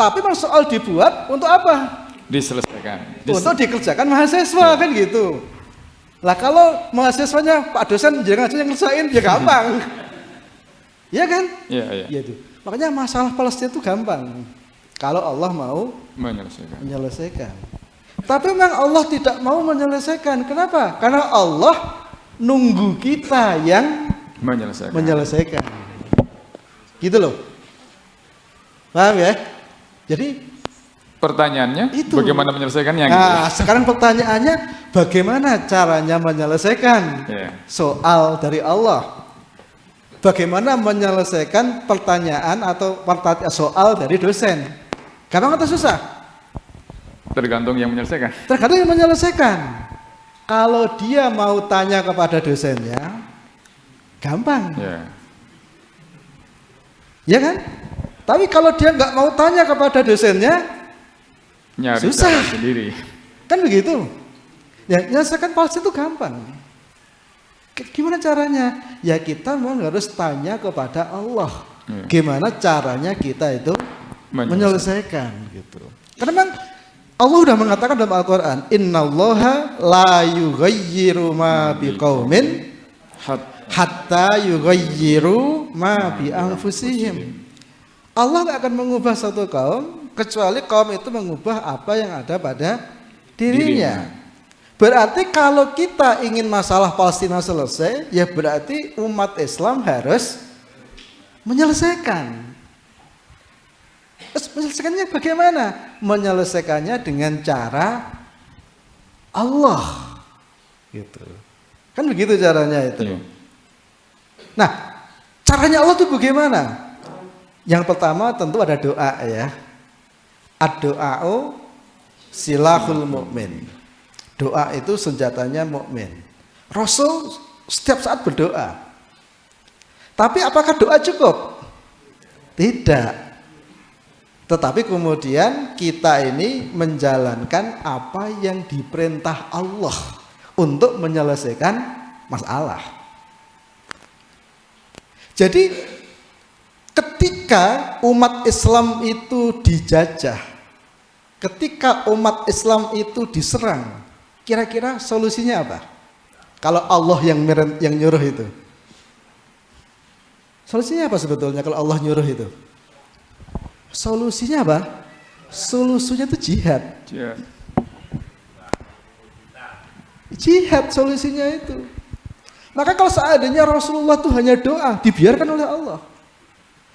Tapi memang soal dibuat untuk apa? Diselesaikan. Untuk dikerjakan mahasiswa kan gitu. Lah kalau mahasiswanya Pak dosen jangan aja yang ngerjain ya gampang. Iya kan? Iya, iya. Iya itu. Makanya masalah Palestina itu gampang. Kalau Allah mau menyelesaikan. Tapi memang Allah tidak mau menyelesaikan. Kenapa? Karena Allah nunggu kita yang menyelesaikan. Gitu loh. Paham ya? Jadi pertanyaannya itu. Bagaimana menyelesaikannya? Nah, gitu. sekarang pertanyaannya bagaimana caranya menyelesaikan soal dari Allah? Bagaimana menyelesaikan pertanyaan atau soal dari dosen? Gampang atau susah? Tergantung yang menyelesaikan. Tergantung yang menyelesaikan. Kalau dia mau tanya kepada dosennya, gampang. Ya kan? Tapi kalau dia nggak mau tanya kepada dosennya, nyari susah sendiri. Kan begitu. Ya, menyelesaikan Palestina itu gampang. Gimana caranya? Ya kita memang harus tanya kepada Allah. Gimana caranya kita itu menyelesaikan gitu. Karena memang Allah sudah mengatakan dalam Al-Quran, Innallaha la yughayyiru ma biqaumin hatta yughayyiru ma bi anfusihim. Allah tidak akan mengubah satu kaum kecuali kaum itu mengubah apa yang ada pada dirinya. Berarti kalau kita ingin masalah Palestina selesai, ya berarti umat Islam harus menyelesaikan. Terus menyelesaikannya bagaimana? Menyelesaikannya dengan cara Allah. Gitu. Kan begitu caranya itu. Nah, caranya Allah itu bagaimana? Yang pertama tentu ada doa ya. Ad-doa'u silahul mu'min. Doa itu senjatanya mukmin. Rasul setiap saat berdoa. Tapi apakah doa cukup? Tidak. Tetapi kemudian kita ini menjalankan apa yang diperintah Allah untuk menyelesaikan masalah. Jadi ketika umat Islam itu dijajah, ketika umat Islam itu diserang, kira-kira solusinya apa? Kalau Allah yang nyuruh itu, solusinya apa sebetulnya kalau Allah nyuruh itu? Solusinya apa? Solusinya itu jihad. Jihad solusinya itu. Maka kalau seandainya Rasulullah itu hanya doa, dibiarkan oleh Allah.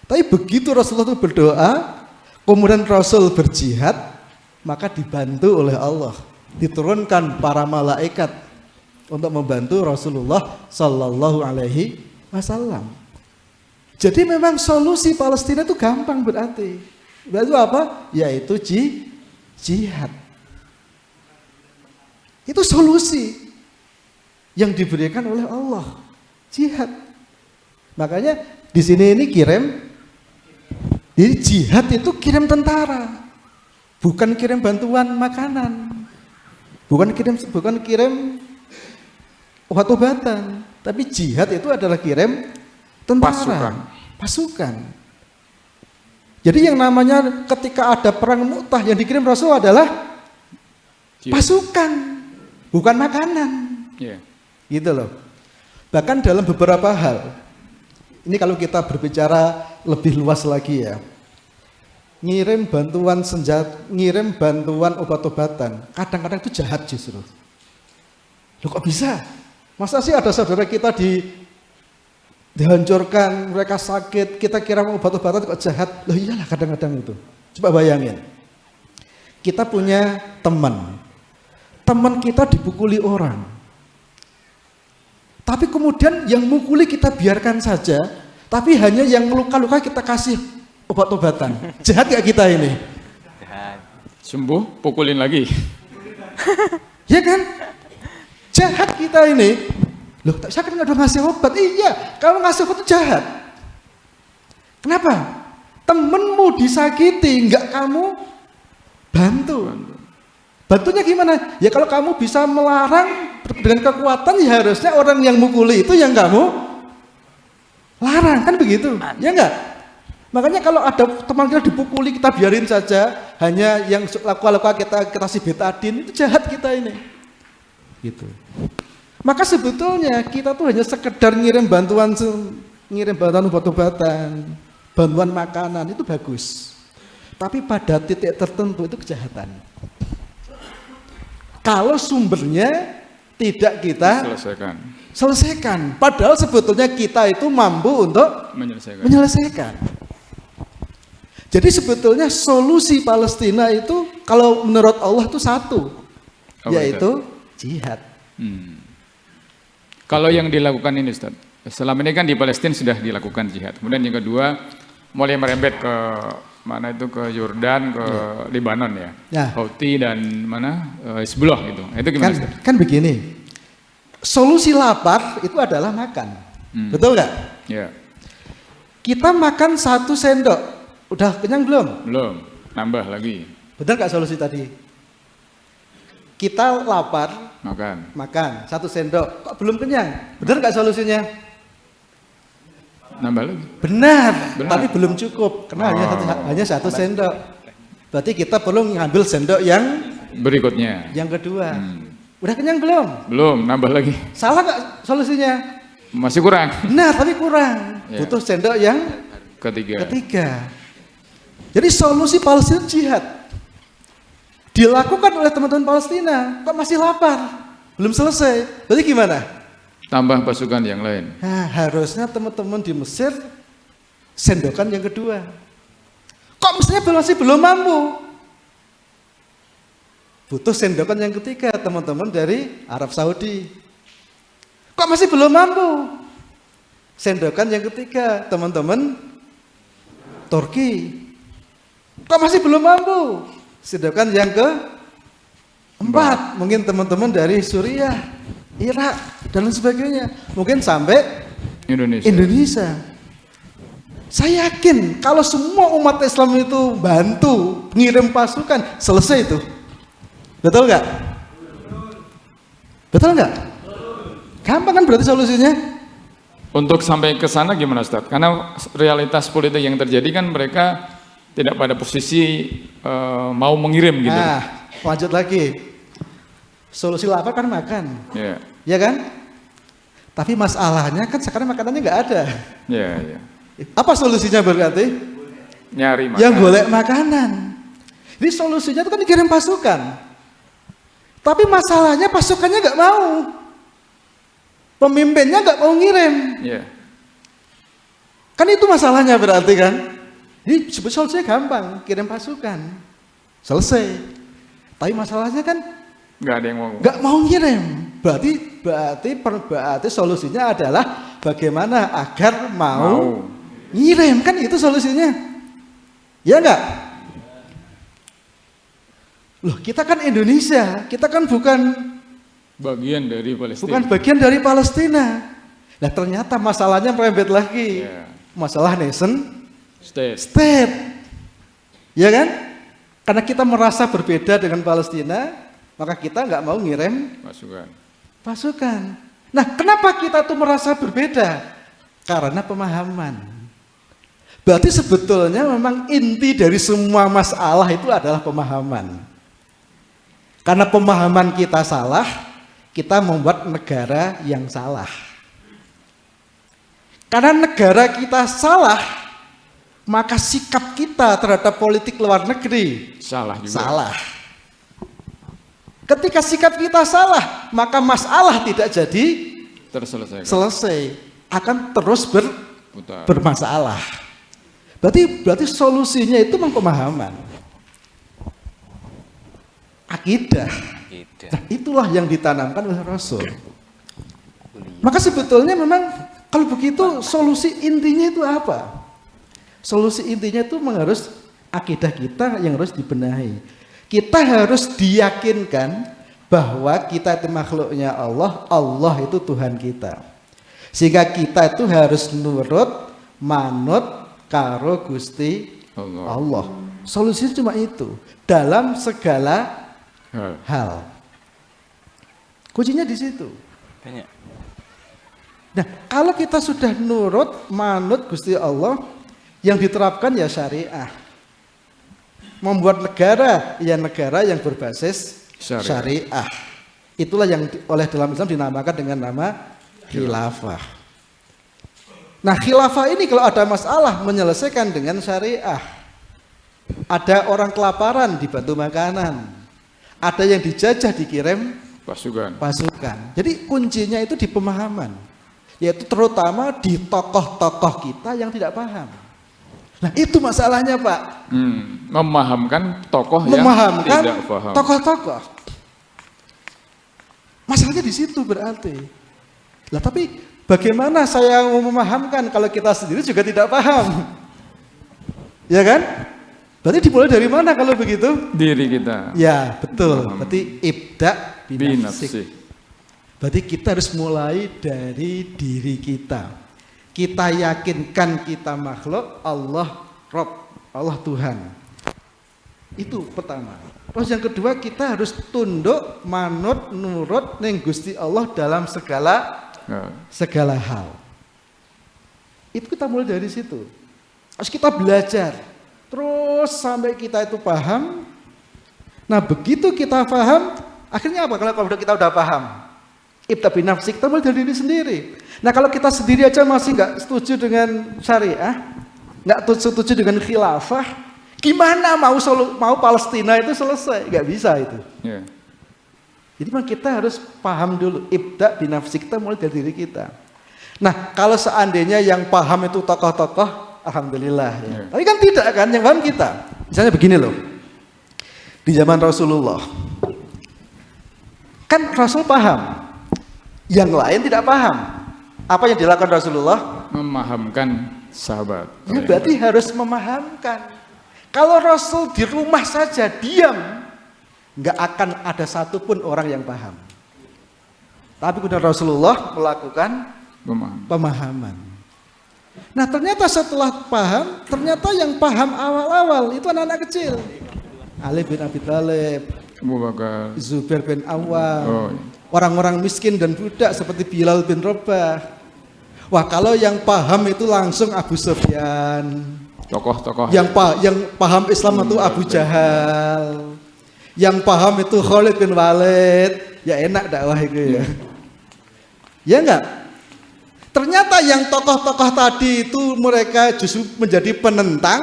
Tapi begitu Rasulullah itu berdoa, kemudian Rasul berjihad, maka dibantu oleh Allah. Diturunkan para malaikat untuk membantu Rasulullah Sallallahu Alaihi Wasallam. Jadi memang solusi Palestina itu gampang berarti. Berarti apa? Yaitu jihad. Itu solusi yang diberikan oleh Allah. Jihad. Makanya di sini ini kirim. Jadi jihad itu kirim tentara. Bukan kirim bantuan makanan. Bukan kirim obat-obatan, tapi jihad itu adalah kirim tentara, pasukan. Jadi yang namanya ketika ada perang Mu'tah yang dikirim Rasul adalah pasukan, bukan makanan. Gitu loh. Bahkan dalam beberapa hal, ini kalau kita berbicara lebih luas lagi ya, ngirim bantuan senjata, ngirim bantuan obat-obatan, kadang-kadang itu jahat justru. Loh kok bisa? Masa sih ada saudara kita dihancurkan, mereka sakit, kita kirim obat-obatan kok jahat? Loh iyalah kadang-kadang itu. Coba bayangin. Kita punya teman kita dipukuli orang. Tapi kemudian yang mukuli kita biarkan saja, tapi hanya yang luka-luka kita kasih obat-obatan. Jahat gak kita ini? Jahat. Sembuh, pukulin lagi. Ya kan? Jahat kita ini. Loh, saya kan nggak udah ngasih obat. Iya, kalau ngasih obat itu jahat. Kenapa? Temenmu disakiti, nggak kamu bantu. Bantunya gimana? Ya kalau kamu bisa melarang dengan kekuatan, ya harusnya orang yang mukuli itu yang kamu larang, kan begitu? Ya enggak? Makanya kalau ada teman kita dipukuli, kita biarin saja, hanya yang luka-luka kita kasih betadin, itu jahat kita ini. Gitu. Maka sebetulnya kita tuh hanya sekedar ngirim bantuan obat-obatan, bantuan makanan, itu bagus. Tapi pada titik tertentu itu kejahatan. Kalau sumbernya tidak kita selesaikan. Padahal sebetulnya kita itu mampu untuk menyelesaikan. Jadi sebetulnya solusi Palestina itu kalau menurut Allah itu satu, yaitu jihad. Kalau yang dilakukan ini Ustaz, selama ini kan di Palestina sudah dilakukan jihad. Kemudian yang kedua mulai merembet ke mana itu, ke Yordan, ke Lebanon ya. Houthi dan mana Hizbullah gitu. Itu gimana Ustaz? Kan begini. Solusi lapar itu adalah makan. Betul nggak? Ya. Kita makan 1 sendok. Udah kenyang belum? Belum, nambah lagi. Benar nggak solusi tadi? Kita lapar, makan 1 sendok, kok belum kenyang? Benar nggak solusinya? Nambah lagi. Benar. Tapi belum cukup, karena hanya 1 sendok. Berarti kita perlu ngambil sendok yang berikutnya. Yang kedua. Udah kenyang belum? Belum, nambah lagi. Salah nggak solusinya? Masih kurang. Benar, tapi kurang. Butuh sendok yang ketiga. Jadi solusi Palestina jihad dilakukan oleh teman-teman Palestina, kok masih lapar, belum selesai. Berarti gimana? Tambah pasukan yang lain. Nah, harusnya teman-teman di Mesir sendokan yang kedua. Kok mestinya masih belum mampu? Butuh sendokan yang ketiga, teman-teman dari Arab Saudi. Kok masih belum mampu? Sendokan yang ketiga, teman-teman Turki. Kok masih belum mampu? Sedangkan yang keempat, mungkin teman-teman dari Suriah, Irak, dan lain sebagainya. Mungkin sampai Indonesia. Saya yakin kalau semua umat Islam itu bantu ngirim pasukan, selesai itu. Betul nggak? Betul nggak? Gampang kan berarti solusinya? Untuk sampai ke sana gimana Ustaz? Karena realitas politik yang terjadi kan mereka tidak pada posisi mau mengirim gitu. Nah, lanjut lagi. Solusi lapar kan makan. Iya. Ya kan? Tapi masalahnya kan sekarang makanannya nggak ada. Iya. Apa solusinya berarti? Nyari makanan. Yang golek makanan. Jadi solusinya itu kan dikirim pasukan. Tapi masalahnya pasukannya nggak mau. Pemimpinnya nggak mau ngirim. Iya. Kan itu masalahnya berarti kan? Jadi sebetulnya gampang, kirim pasukan, selesai. Tapi masalahnya kan nggak mau ngirim. Berarti solusinya adalah bagaimana agar mau ngirim, kan itu solusinya. Ya enggak? Loh, kita kan Indonesia, kita kan bukan bagian dari Palestina. Bukan bagian dari Palestina. Nah ternyata masalahnya merembet lagi. Masalah nation State. Ya kan? Karena kita merasa berbeda dengan Palestina, maka kita nggak mau ngirim pasukan. Nah, kenapa kita tuh merasa berbeda? Karena pemahaman. Berarti sebetulnya memang inti dari semua masalah itu adalah pemahaman. Karena pemahaman kita salah, kita membuat negara yang salah. Karena negara kita salah, maka sikap kita terhadap politik luar negeri salah juga. Salah. Ketika sikap kita salah, maka masalah tidak jadi selesai, akan terus bermasalah. Berarti solusinya itu memang pemahaman, akidah. Nah, itulah yang ditanamkan oleh Rasul. Maka sebetulnya memang kalau begitu solusi intinya itu apa? Solusi intinya itu harus akidah kita yang harus dibenahi. Kita harus diyakinkan bahwa kita itu makhluknya Allah, Allah itu Tuhan kita. Sehingga kita itu harus nurut, manut karo Gusti Allah. Solusinya cuma itu dalam segala hal. Kuncinya di situ. Nah, kalau kita sudah nurut, manut Gusti Allah, Yang diterapkan ya syariah. Membuat negara, ya negara yang berbasis syariah. Itulah yang oleh dalam Islam dinamakan dengan nama khilafah. Nah, khilafah ini kalau ada masalah menyelesaikan dengan syariah. Ada orang kelaparan dibantu makanan. Ada yang dijajah dikirim pasukan. Jadi kuncinya itu di pemahaman. Yaitu terutama di tokoh-tokoh kita yang tidak paham. Nah, itu masalahnya, Pak. Memahamkan tokoh yang tidak paham. Tokoh-tokoh. Masalahnya di situ berarti. Lah, tapi bagaimana saya mau memahamkan kalau kita sendiri juga tidak paham? Ya kan? Berarti dimulai dari mana kalau begitu? Diri kita. Ya, betul. Berarti ibda binafsik. Berarti kita harus mulai dari diri kita. Kita yakinkan kita makhluk, Allah Rabb, Allah Tuhan. Itu pertama. Terus yang kedua, kita harus tunduk, manut, nurut ning Gusti Allah dalam segala hal. Itu kita mulai dari situ. Terus kita belajar. Terus sampai kita itu paham. Nah, begitu kita paham, akhirnya apa? Kalau kita udah paham, ibda binafsik, kita mulai dari diri sendiri. Nah, kalau kita sendiri aja masih nggak setuju dengan syariah, nggak setuju dengan khilafah, gimana mau Palestina itu selesai? Nggak bisa itu. Yeah. Jadi memang kita harus paham dulu, ibda binafsik, kita mulai dari diri kita. Nah, kalau seandainya yang paham itu tokoh-tokoh, alhamdulillah. Ya. Tapi kan tidak kan, yang paham kita. Misalnya begini loh, di zaman Rasulullah, kan Rasul paham, yang lain tidak paham. Apa yang dilakukan Rasulullah? Memahamkan sahabat. Ya, berarti harus memahamkan. Kalau Rasul di rumah saja diam, nggak akan ada satupun orang yang paham. Tapi kemudian Rasulullah melakukan pemahaman. Nah, ternyata setelah paham, ternyata yang paham awal-awal itu anak-anak kecil. Ali bin Abi Thalib, Abu Bakar, Zubair bin Awam, orang-orang miskin dan budak seperti Bilal bin Rabah. Wah, kalau yang paham itu langsung Abu Sufyan. Tokoh-tokoh. Yang paham Islam itu Abu Jahal. Yang paham itu Khalid bin Walid. Ya enak dakwah itu ya. Ya enggak? Ternyata yang tokoh-tokoh tadi itu mereka justru menjadi penentang,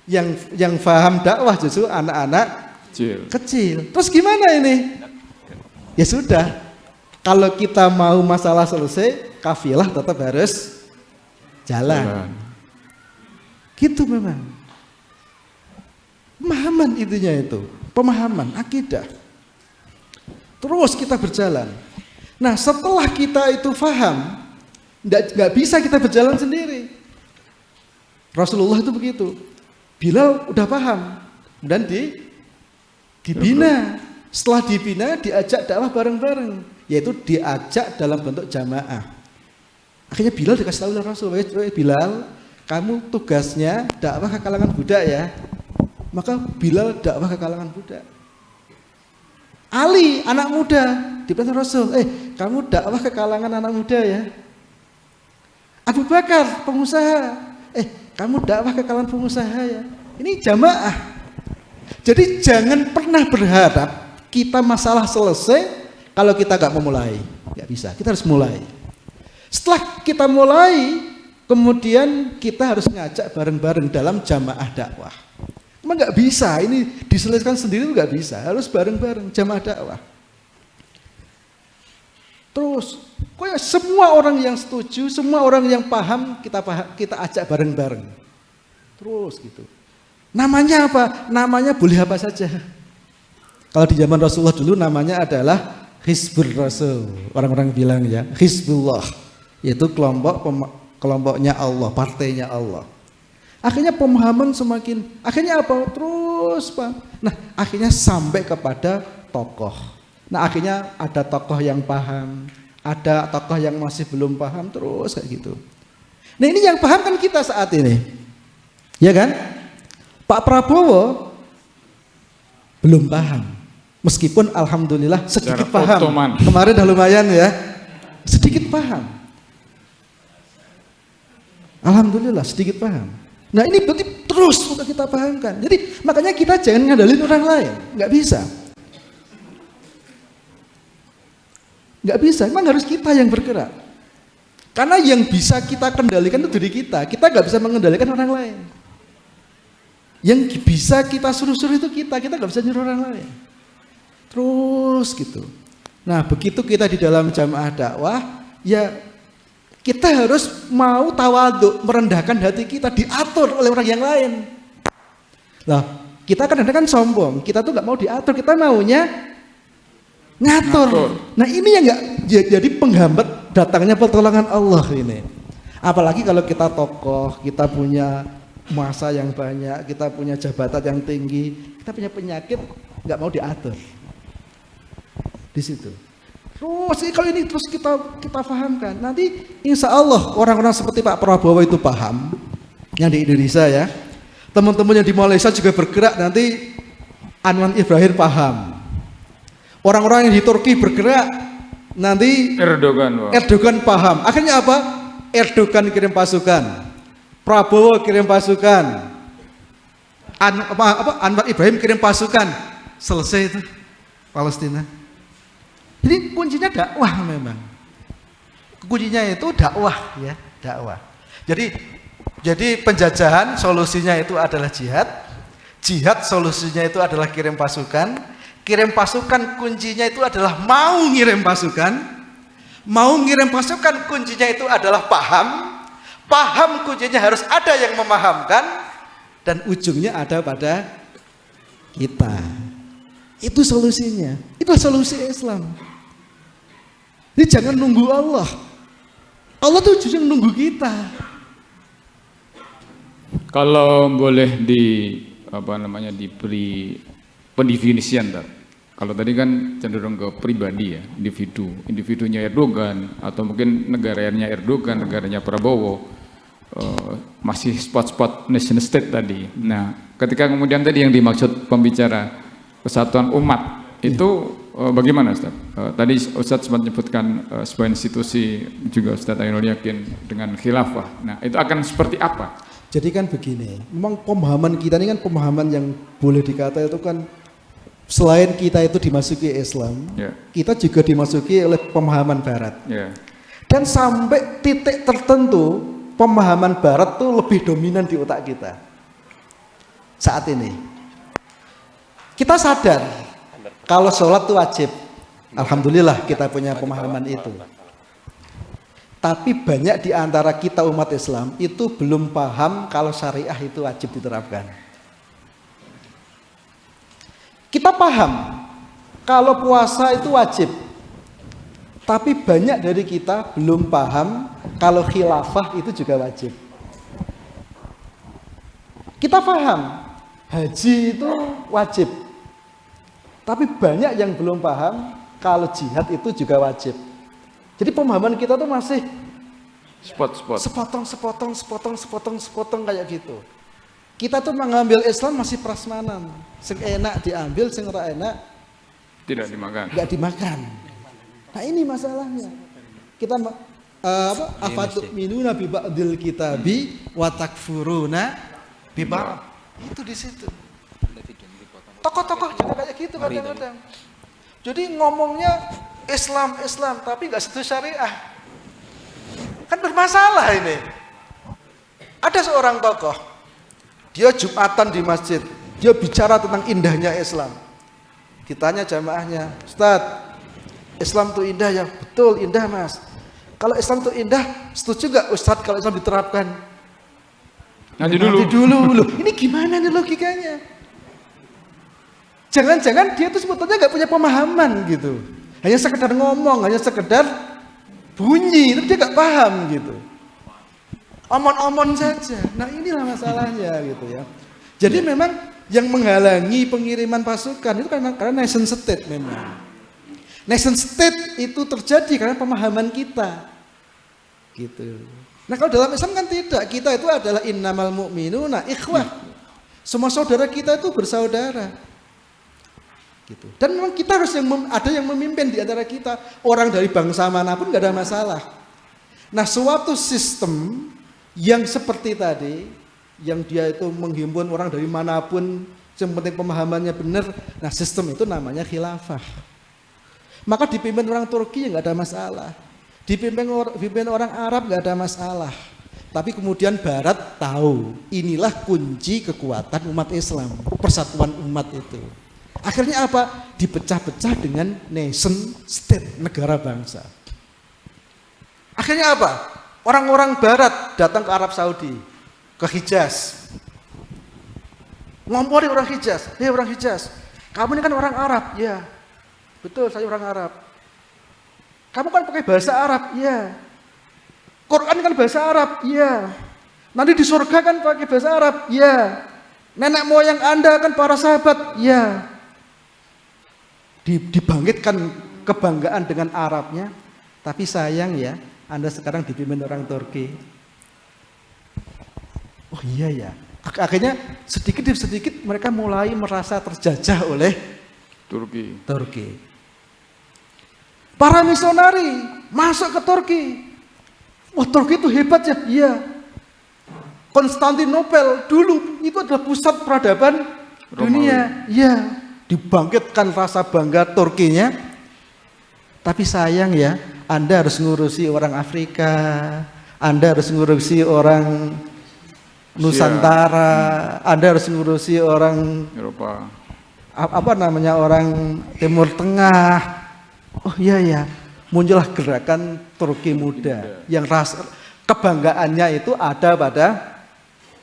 yang paham dakwah justru anak-anak kecil. Terus gimana ini? Ya sudah, kalau kita mau masalah selesai, kafilah tetap harus jalan. Gitu memang. Pemahaman intinya itu, pemahaman akidah. Terus kita berjalan. Nah, setelah kita itu paham, nggak bisa kita berjalan sendiri. Rasulullah itu begitu. Bilal udah paham dan dibina. Setelah dibina diajak dakwah bareng-bareng, yaitu diajak dalam bentuk jamaah. Akhirnya Bilal dikasih tahu oleh Rasul, Bilal, kamu tugasnya dakwah ke kalangan budak ya. Maka Bilal dakwah ke kalangan budak. Ali anak muda diperintah Rasul, kamu dakwah ke kalangan anak muda ya. Abu Bakar pengusaha, kamu dakwah ke kalangan pengusaha ya. Ini jamaah. Jadi jangan pernah berharap kita masalah selesai kalau kita gak memulai. Gak bisa, kita harus mulai. Setelah kita mulai, kemudian kita harus ngajak bareng-bareng dalam jamaah dakwah. Memang gak bisa, ini diselesaikan sendiri gak bisa, harus bareng-bareng jamaah dakwah. Terus, semua orang yang setuju, semua orang yang paham, kita ajak bareng-bareng. Terus gitu. Namanya apa? Namanya boleh apa saja. Kalau di zaman Rasulullah dulu namanya adalah Hizbur Rasul. Orang-orang bilang ya, Hizbullah. Yaitu kelompoknya Allah, partainya Allah. Akhirnya pemahaman akhirnya apa? Terus Pak. Nah, akhirnya sampai kepada tokoh. Nah, akhirnya ada tokoh yang paham, ada tokoh yang masih belum paham, terus kayak gitu. Nah, ini yang paham kan kita saat ini. Ya kan? Pak Prabowo belum paham. Meskipun alhamdulillah sedikit paham. Kemarin dah lumayan ya. Sedikit paham. Alhamdulillah sedikit paham. Nah ini berarti terus untuk kita pahamkan. Jadi makanya kita jangan ngandalin orang lain, nggak bisa. Nggak bisa, memang harus kita yang bergerak. Karena yang bisa kita kendalikan itu diri kita nggak bisa mengendalikan orang lain. Yang bisa kita suruh-suruh itu kita nggak bisa nyuruh orang lain. Terus gitu. Nah begitu kita di dalam jamaah dakwah, ya kita harus mau tawaduk, merendahkan hati kita, diatur oleh orang yang lain. Nah, kita kadang-kadang kan sombong, kita tuh nggak mau diatur, kita maunya ngatur. Nah ini yang nggak jadi penghambat datangnya pertolongan Allah ini. Apalagi kalau kita tokoh, kita punya masa yang banyak, kita punya jabatan yang tinggi, kita punya penyakit nggak mau diatur. Di situ. Terus kalau ini terus kita pahamkan, nanti insya Allah orang-orang seperti Pak Prabowo itu paham, yang di Indonesia ya, teman-teman yang di Malaysia juga bergerak, nanti Anwar Ibrahim paham, orang-orang yang di Turki bergerak, nanti Erdogan paham. Akhirnya apa? Erdogan kirim pasukan, Prabowo kirim pasukan, Anwar Ibrahim kirim pasukan, selesai itu Palestina. Jadi kuncinya dakwah memang. Kuncinya itu dakwah ya, dakwah. Jadi penjajahan solusinya itu adalah jihad. Jihad solusinya itu adalah kirim pasukan. Kirim pasukan kuncinya itu adalah mau ngirim pasukan. Mau ngirim pasukan kuncinya itu adalah paham. Paham kuncinya harus ada yang memahamkan, dan ujungnya ada pada kita. Itu solusinya. Itulah solusi Islam. Jadi jangan nunggu Allah. Allah tuh justru nunggu kita. Kalau boleh diberi pendefinisian, kalau tadi kan cenderung ke pribadi ya, individunya Erdogan atau mungkin negaranya Erdogan, negaranya Prabowo, masih spot-spot nation state tadi. Nah, ketika kemudian tadi yang dimaksud pembicara kesatuan umat itu bagaimana Ustaz? Tadi Ustaz sempat menyebutkan sebuah institusi, juga Ustaz Ainul Yakin dengan khilafah. Nah, itu akan seperti apa? Jadi kan begini, memang pemahaman kita ini kan pemahaman yang boleh dikata itu kan selain kita itu dimasuki Islam, kita juga dimasuki oleh pemahaman Barat. Dan sampai titik tertentu pemahaman Barat tuh lebih dominan di otak kita saat ini. Kita sadar kalau sholat itu wajib, alhamdulillah kita punya pemahaman itu. Tapi banyak di antara kita umat Islam itu belum paham kalau syariah itu wajib diterapkan. Kita paham kalau puasa itu wajib, tapi banyak dari kita belum paham kalau khilafah itu juga wajib. Kita paham haji itu wajib, tapi banyak yang belum paham kalau jihad itu juga wajib. Jadi pemahaman kita tuh masih sepotong kayak gitu. Kita tuh mengambil Islam masih prasmanan, sing enak diambil, sing ora enak tidak dimakan. Enggak dimakan. Nah ini masalahnya. Kita afatu'minuna bi ba'dil kitabi wa takfuruna bi ba'd. Itu di situ. Tokoh-tokoh juga kayak gitu kadang-kadang. Jadi ngomongnya Islam, tapi nggak setuju syariah. Kan bermasalah ini. Ada seorang tokoh, dia Jumatan di masjid, dia bicara tentang indahnya Islam. Ditanya jamaahnya, Ustadz, Islam itu indah ya? Betul, indah mas. Kalau Islam itu indah, setuju nggak Ustadz kalau Islam diterapkan? Nanti dulu. Loh, ini gimana nih logikanya? Jangan-jangan dia tuh sebetulnya nggak punya pemahaman gitu. Hanya sekedar ngomong, hanya sekedar bunyi, tapi dia nggak paham gitu. Omon-omon saja. Nah inilah masalahnya gitu ya. Jadi memang yang menghalangi pengiriman pasukan itu karena nation state memang. Nation state itu terjadi karena pemahaman kita. Gitu. Nah kalau dalam Islam kan tidak. Kita itu adalah innamal mu'minuna ikhwah. Semua saudara kita itu bersaudara. Gitu. Dan memang kita harus ada yang memimpin di antara kita, orang dari bangsa manapun nggak ada masalah. Nah suatu sistem yang seperti tadi yang dia itu menghimpun orang dari manapun, yang penting pemahamannya benar. Nah, sistem itu namanya khilafah. Maka dipimpin orang Turki nggak ada masalah, dipimpin orang Arab nggak ada masalah. Tapi kemudian Barat tahu inilah kunci kekuatan umat Islam, persatuan umat itu. Akhirnya apa? Dipecah-pecah dengan nation state, negara bangsa. Akhirnya apa? Orang-orang Barat datang ke Arab Saudi, ke Hijaz, ngompori orang Hijaz. Hei orang Hijaz, kamu ini kan orang Arab, ya. Betul, saya orang Arab. Kamu kan pakai bahasa Arab, ya. Quran kan bahasa Arab, ya. Nanti di surga kan pakai bahasa Arab, ya. Nenek moyang Anda kan para sahabat, ya. Dibangkitkan kebanggaan dengan Arabnya, tapi sayang ya, Anda sekarang dipimpin orang Turki. Oh iya ya. Akhirnya sedikit demi sedikit mereka mulai merasa terjajah oleh Turki. Para misionari masuk ke Turki. Wah, Turki itu hebat ya, iya. Konstantinopel dulu itu adalah pusat peradaban dunia, iya. Dibangkitkan rasa bangga Turkinya. Tapi sayang ya, Anda harus ngurusi orang Afrika, Anda harus ngurusi orang Nusantara, Anda harus ngurusi orang Eropa, orang Timur Tengah. Oh iya ya. Muncullah gerakan Turki muda yang rasa kebanggaannya itu ada pada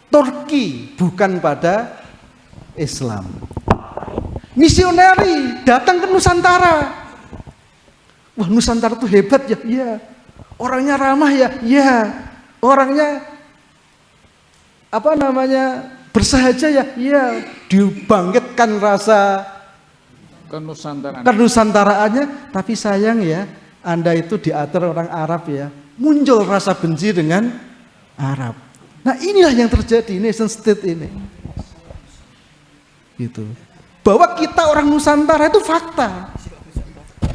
Turki, bukan pada Islam. Misioneri datang ke Nusantara. Wah, Nusantara itu hebat ya, iya. Orangnya ramah ya, iya. Orangnya bersahaja ya, iya. Dibangkitkan rasa kenusantaraannya, tapi sayang ya, Anda itu diatur orang Arab ya, muncul rasa benci dengan Arab. Nah, inilah yang terjadi nation state ini. Gitu. Bahwa kita orang Nusantara itu fakta.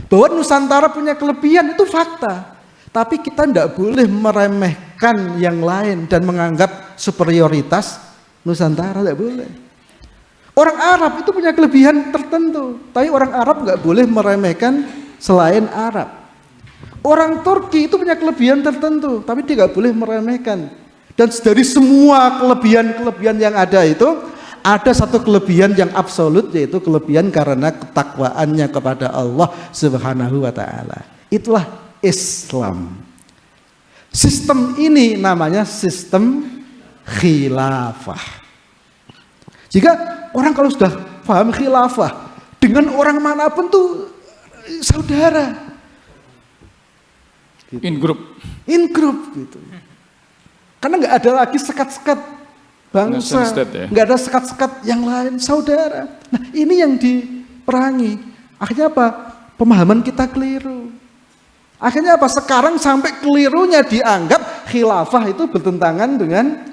Bahwa Nusantara punya kelebihan itu fakta. Tapi kita tidak boleh meremehkan yang lain dan menganggap superioritas Nusantara, tidak boleh. Orang Arab itu punya kelebihan tertentu, tapi orang Arab nggak boleh meremehkan selain Arab. Orang Turki itu punya kelebihan tertentu, tapi dia nggak boleh meremehkan. Dan dari semua kelebihan-kelebihan yang ada itu, ada satu kelebihan yang absolut, yaitu kelebihan karena ketakwaannya kepada Allah Subhanahu wa Ta'ala. Itulah Islam. Sistem ini namanya sistem khilafah. Jika orang kalau sudah paham khilafah, dengan orang manapun tuh saudara. Gitu. In group gitu. Karena nggak ada lagi sekat-sekat bangsa, nggak ada sekat-sekat yang lain, saudara. Nah, ini yang diperangi. Akhirnya apa? Pemahaman kita keliru. Akhirnya apa? Sekarang sampai kelirunya dianggap khilafah itu bertentangan dengan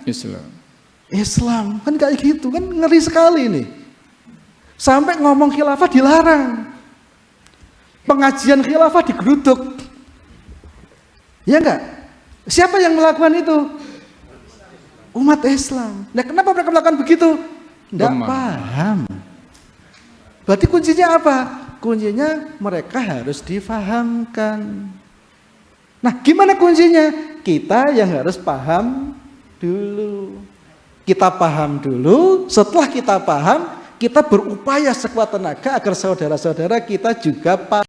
Islam. Kan kayak gitu, kan ngeri sekali nih. Sampai ngomong khilafah dilarang. Pengajian khilafah digeruduk. Ya enggak? Siapa yang melakukan itu? Umat Islam. Nah, kenapa mereka melakukan begitu? Tidak paham. Berarti kuncinya apa? Kuncinya mereka harus difahamkan. Nah, gimana kuncinya? Kita yang harus paham dulu. Kita paham dulu, setelah kita paham, kita berupaya sekuat tenaga agar saudara-saudara kita juga paham.